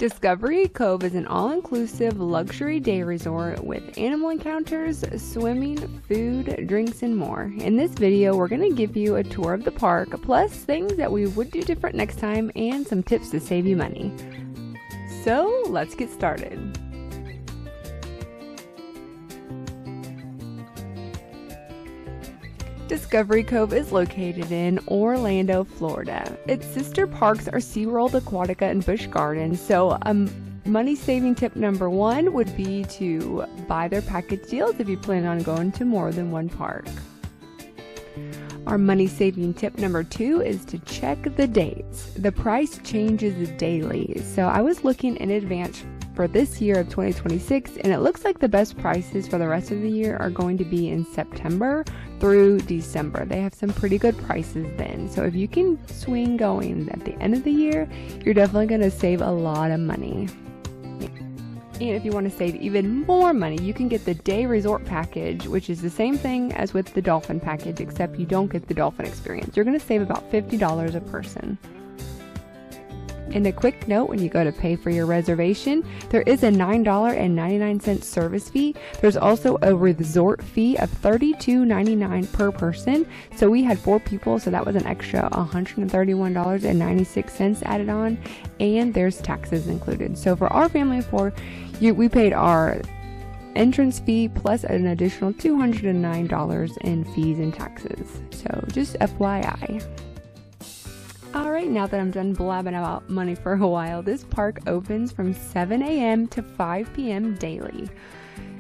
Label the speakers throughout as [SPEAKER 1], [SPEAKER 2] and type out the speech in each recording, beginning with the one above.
[SPEAKER 1] Discovery Cove is an all-inclusive luxury day resort with animal encounters, swimming, food, drinks, and more. In this video, we're going to give you a tour of the park, plus things that we would do different next time and some tips to save you money. So, let's get started. Discovery Cove is located in Orlando, Florida. Its sister parks are SeaWorld, Aquatica, and Busch Gardens. So money-saving tip number one would be to buy their package deals if you plan on going to more than one park. Our money-saving tip number two is to check the dates. The price changes daily, so I was looking in advance for this year of 2026, and it looks like the best prices for the rest of the year are going to be in September through December. They have some pretty good prices then, so if you can swing going at the end of the year, you're definitely going to save a lot of money. And if you want to save even more money, you can get the day resort package, which is the same thing as with the Dolphin package, except you don't get the Dolphin experience. You're going to save about $50 a person. And a quick note, when you go to pay for your reservation, there is a $9.99 service fee. There's also a resort fee of $32.99 per person. So we had 4 people, so that was an extra $131.96 added on, and there's taxes included. So for our family of 4, we paid our entrance fee plus an additional $209 in fees and taxes. So just FYI. Alright, now that I'm done blabbing about money for a while, this park opens from 7 a.m. to 5 p.m. daily.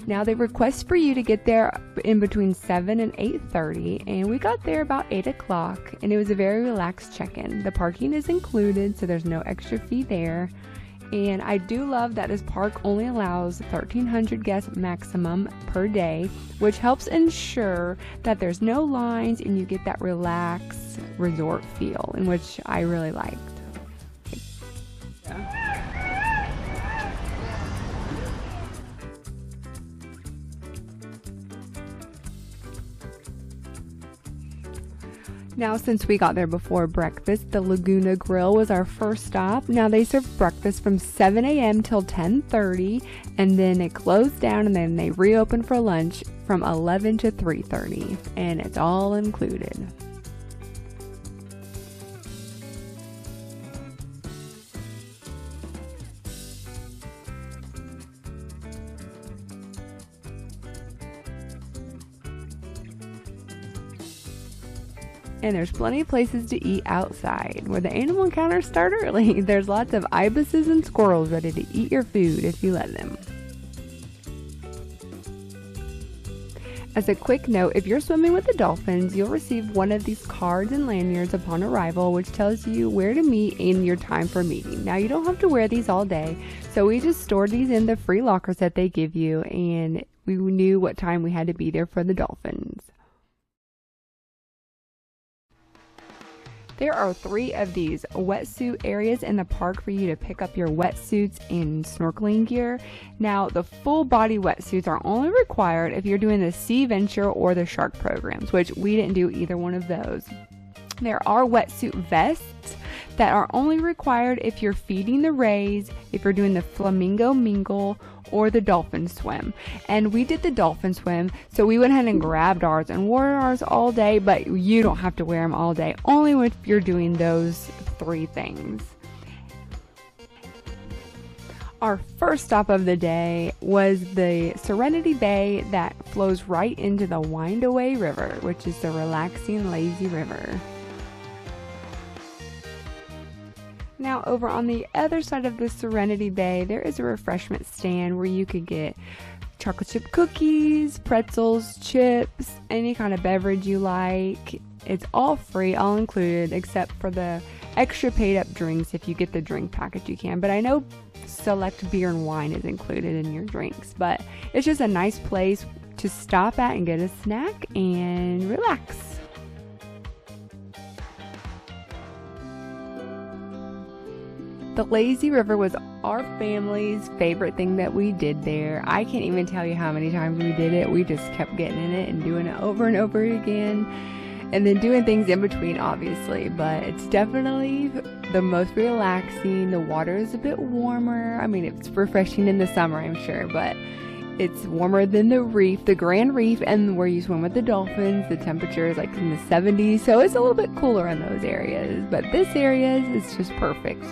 [SPEAKER 1] Now they request for you to get there in between 7 and 8:30, and we got there about 8 o'clock, and it was a very relaxed check-in. The parking is included, so there's no extra fee there. And I do love that this park only allows 1,300 guests maximum per day, which helps ensure that there's no lines and you get that relaxed resort feel, in which I really liked. Yeah. Now, since we got there before breakfast, the Laguna Grill was our first stop. Now, they serve breakfast from 7 a.m. till 10:30, and then it closed down, and then they reopen for lunch from 11 to 3:30, and it's all included. And there's plenty of places to eat outside, where the animal encounters start early. There's lots of ibises and squirrels ready to eat your food if you let them. As a quick note, if you're swimming with the dolphins, you'll receive one of these cards and lanyards upon arrival, which tells you where to meet and your time for meeting. Now, you don't have to wear these all day, so we just stored these in the free lockers that they give you, and we knew what time we had to be there for the dolphins. There are 3 of these wetsuit areas in the park for you to pick up your wetsuits and snorkeling gear. Now, the full body wetsuits are only required if you're doing the Sea Venture or the Shark programs, which we didn't do either one of those. There are wetsuit vests that are only required if you're feeding the rays, if you're doing the flamingo mingle, or the dolphin swim. And we did the dolphin swim, so we went ahead and grabbed ours and wore ours all day, but you don't have to wear them all day, only if you're doing those 3 things. Our first stop of the day was the Serenity Bay that flows right into the Wind Away River, which is the relaxing, lazy river. Now, over on the other side of the Serenity Bay, there is a refreshment stand where you could get chocolate chip cookies, pretzels, chips, any kind of beverage you like. It's all free, all included, except for the extra paid up drinks. If you get the drink package, you can. But I know select beer and wine is included in your drinks. But it's just a nice place to stop at and get a snack and relax. The lazy river was our family's favorite thing that we did there. I can't even tell you how many times we did it. We just kept getting in it and doing it over and over again. and then doing things in between, obviously. But it's definitely the most relaxing. The water is a bit warmer. I mean, it's refreshing in the summer, I'm sure, but it's warmer than the reef, the Grand Reef, and where you swim with the dolphins. The temperature is like in the 70s, so it's a little bit cooler in those areas. But this area is just perfect.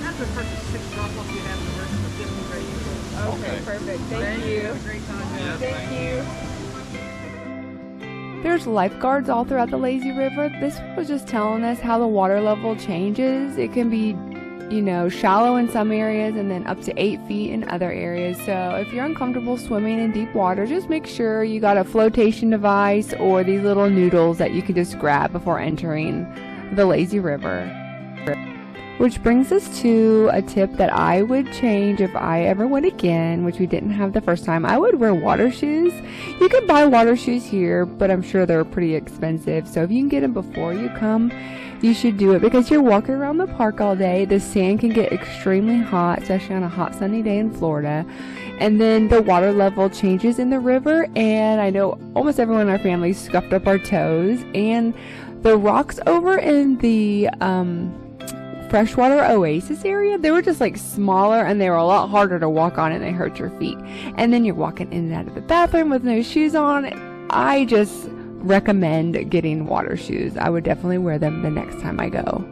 [SPEAKER 2] That's the first 6 drop-offs you have in the rest of this ready to go.
[SPEAKER 1] Okay, perfect. Thank you.
[SPEAKER 2] Have a great time.
[SPEAKER 1] Yeah, thank you. There's lifeguards all throughout the lazy river. This was just telling us how the water level changes. It can be, you know, shallow in some areas and then up to 8 feet in other areas. So if you're uncomfortable swimming in deep water, just make sure you got a flotation device or these little noodles that you can just grab before entering the lazy river. Which brings us to a tip that I would change if I ever went again, which we didn't have the first time. I would wear water shoes. You can buy water shoes here, but I'm sure they're pretty expensive. So if you can get them before you come, you should do it, because you're walking around the park all day. The sand can get extremely hot, especially on a hot sunny day in Florida. And then the water level changes in the river, and I know almost everyone in our family scuffed up our toes. And the rocks over in the freshwater oasis area, they were just like smaller and they were a lot harder to walk on, and they hurt your feet. And then you're walking in and out of the bathroom with no shoes on. I just recommend getting water shoes. I would definitely wear them the next time I go.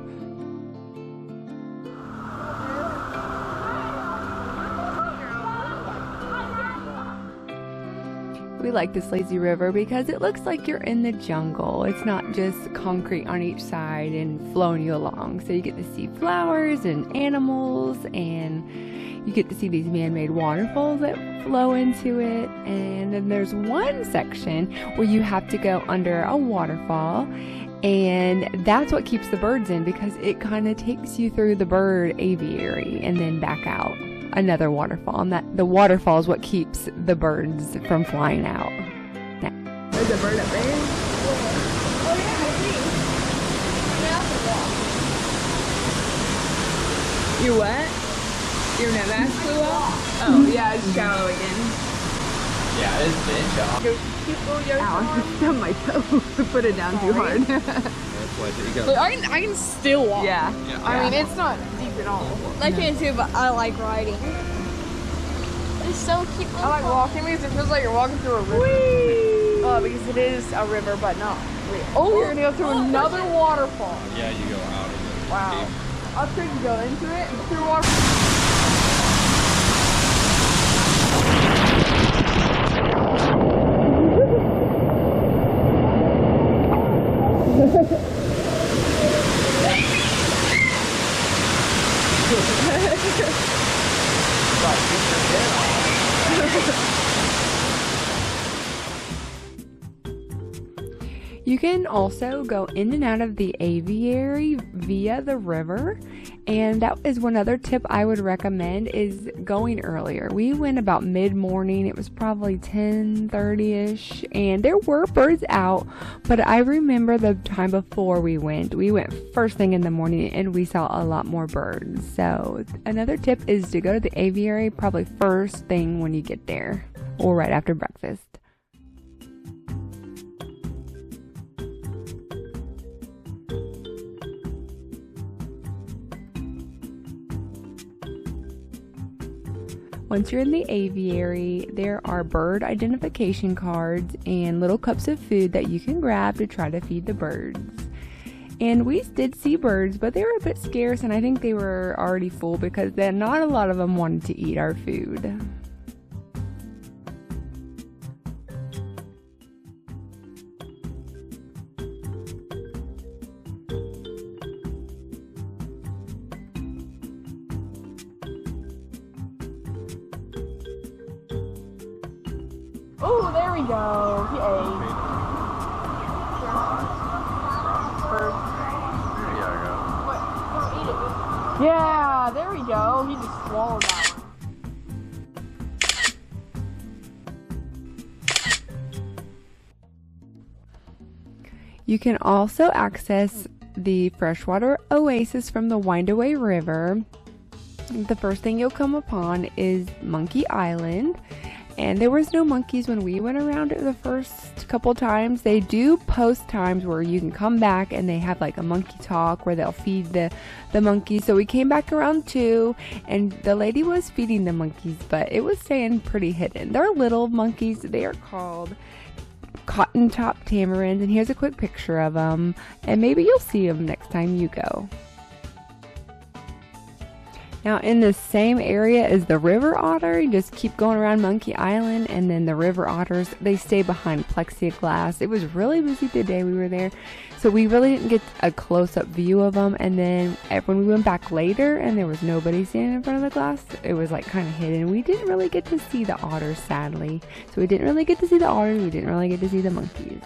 [SPEAKER 1] We like this lazy river because it looks like you're in the jungle. It's not just concrete on each side and flowing you along. So you get to see flowers and animals, and you get to see these man-made waterfalls that flow into it. And then there's one section where you have to go under a waterfall, and that's what keeps the birds in, because it kind of takes you through the bird aviary and then back out another waterfall, and that the waterfall is what keeps the birds from flying out. There's a bird up there. Oh yeah, I see. You what? Your nemask flew out? Oh yeah, it's shallow again.
[SPEAKER 3] Yeah, it's been shallow.
[SPEAKER 1] Ow, I stubbed my toe. Put it down too hard.
[SPEAKER 4] But I can still walk.
[SPEAKER 1] Yeah.
[SPEAKER 4] I mean, it's not deep at all. I can too, but I like riding. It's so cute. I like walking because it feels like you're walking through a river. Whee! Because it is a river, but not really. Oh, you're gonna go through another waterfall.
[SPEAKER 3] Yeah, you go out of it.
[SPEAKER 4] Wow. I think you go into it and through waterfall.
[SPEAKER 1] You can also go in and out of the aviary via the river, and that is one other tip I would recommend, is going earlier. We went about mid-morning. It was probably 10:30ish, and there were birds out, but I remember the time before we went first thing in the morning, and we saw a lot more birds. So another tip is to go to the aviary probably first thing when you get there, or right after breakfast. Once you're in the aviary, there are bird identification cards and little cups of food that you can grab to try to feed the birds. And we did see birds, but they were a bit scarce, and I think they were already full because then not a lot of them wanted to eat our food.
[SPEAKER 4] Oh, there we go. He ate. Yeah, there we go. He just swallowed that one.
[SPEAKER 1] You can also access the freshwater oasis from the Windaway River. The first thing you'll come upon is Monkey Island, and there was no monkeys when we went around it the first couple times. They do post times where you can come back and they have like a monkey talk where they'll feed the monkeys. So we came back around 2, and the lady was feeding the monkeys, but it was staying pretty hidden. They're little monkeys. They are called cotton top tamarins, and here's a quick picture of them, and maybe you'll see them next time you go. Now in the same area is the river otter. You just keep going around Monkey Island, and then the river otters, they stay behind plexiglass. It was really busy the day we were there, so we really didn't get a close-up view of them. And then when we went back later and there was nobody standing in front of the glass, it was like kind of hidden. We didn't really get to see the otters, sadly. So we didn't really get to see the otters, we didn't really get to see the monkeys.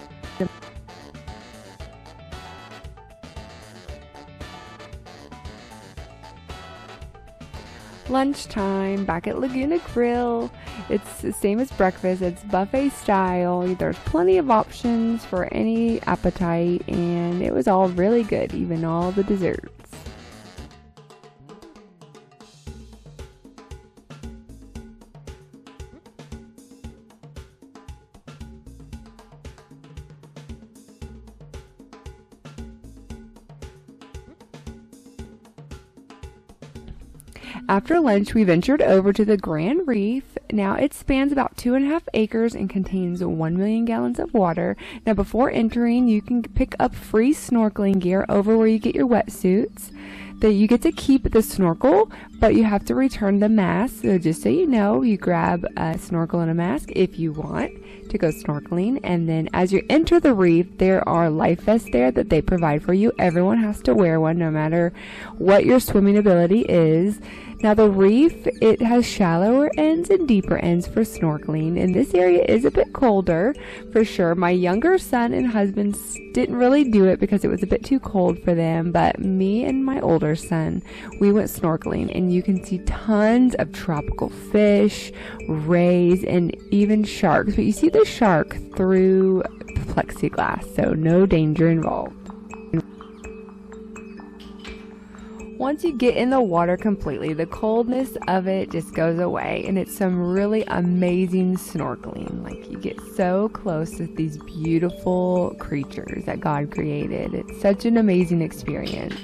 [SPEAKER 1] Lunchtime back at Laguna Grill. It's the same as breakfast. It's buffet style. There's plenty of options for any appetite, and it was all really good, even all the desserts. After lunch, we ventured over to the Grand Reef. Now, it spans about 2.5 acres and contains 1 million gallons of water. Now, before entering, you can pick up free snorkeling gear over where you get your wetsuits. You get to keep the snorkel, but you have to return the mask. So just so you know, you grab a snorkel and a mask if you want to go snorkeling. And then as you enter the reef, there are life vests there that they provide for you. Everyone has to wear one, no matter what your swimming ability is. Now the reef, it has shallower ends and deeper ends for snorkeling, and this area is a bit colder for sure. My younger son and husband didn't really do it because it was a bit too cold for them, but me and my older son, we went snorkeling, and you can see tons of tropical fish, rays, and even sharks. But you see the shark through plexiglass, so no danger involved. Once you get in the water completely, the coldness of it just goes away, and it's some really amazing snorkeling. Like, you get so close to these beautiful creatures that God created. It's such an amazing experience.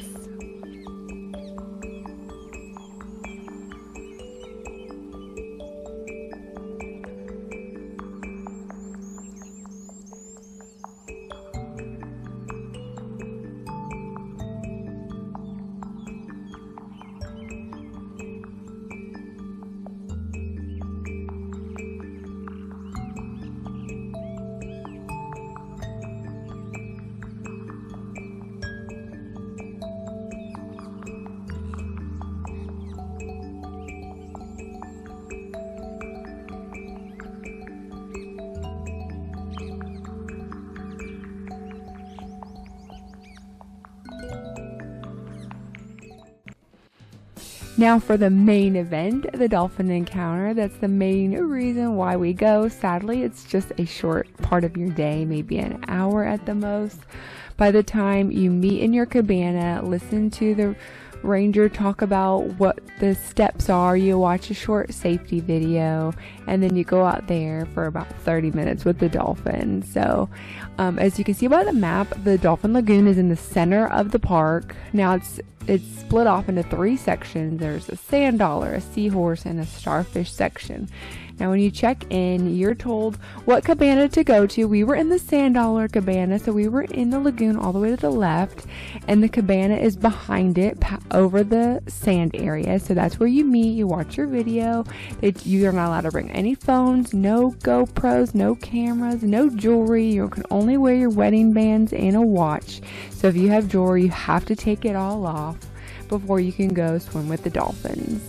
[SPEAKER 1] Now for the main event, the dolphin encounter. That's the main reason why we go. Sadly, it's just a short part of your day, maybe an hour at the most. By the time you meet in your cabana, listen to the ranger talk about what the steps are, you watch a short safety video, and then you go out there for about 30 minutes with the dolphin. So as you can see by the map, the Dolphin Lagoon is in the center of the park. Now it's split off into 3 sections. There's a sand dollar, a seahorse, and a starfish section. Now when you check in, you're told what cabana to go to. We were in the sand dollar cabana, so we were in the lagoon all the way to the left, and the cabana is behind it over the sand area. So that's where you meet, you watch your video. You're not allowed to bring any phones, no GoPros, no cameras, no jewelry. You can only wear your wedding bands and a watch. So if you have jewelry, you have to take it all off before you can go swim with the dolphins.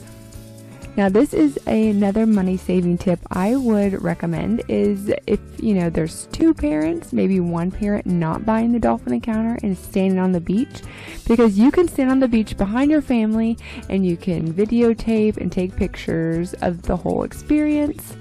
[SPEAKER 1] Now this is another money saving tip I would recommend, is if there's 2 parents, maybe one parent not buying the dolphin encounter and standing on the beach, because you can stand on the beach behind your family and you can videotape and take pictures of the whole experience.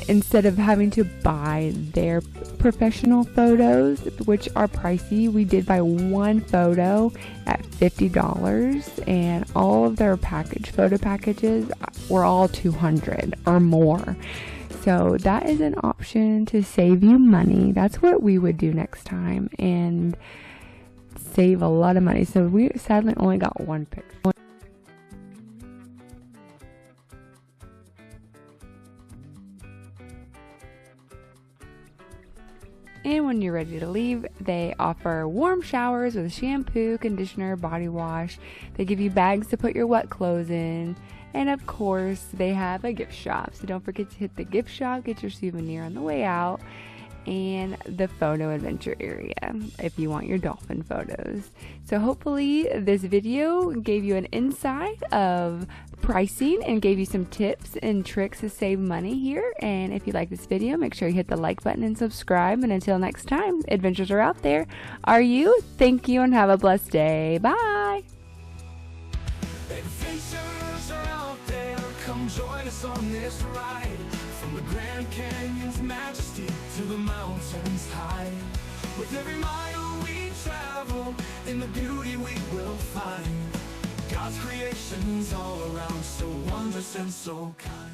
[SPEAKER 1] instead of having to buy their professional photos, which are pricey, we did buy one photo at $50, and all of their photo packages were all $200 or more. So that is an option to save you money. That's what we would do next time and save a lot of money. So we sadly only got one picture. And when you're ready to leave, they offer warm showers with shampoo, conditioner, body wash. They give you bags to put your wet clothes in. And of course, they have a gift shop. So don't forget to hit the gift shop, get your souvenir on the way out. And the photo adventure area if you want your dolphin photos. So hopefully this video gave you an insight of pricing and gave you some tips and tricks to save money here. And if you like this video, make sure you hit the like button and subscribe. And until next time, adventures are out there. Are you? Thank you and have a blessed day. Bye.
[SPEAKER 5] Adventures are out there. Come join us on this ride. From the Grand Canyon's majesty to the mountains high. With every mile we travel, in the beauty we will find. God's creations all around, so wondrous and so kind.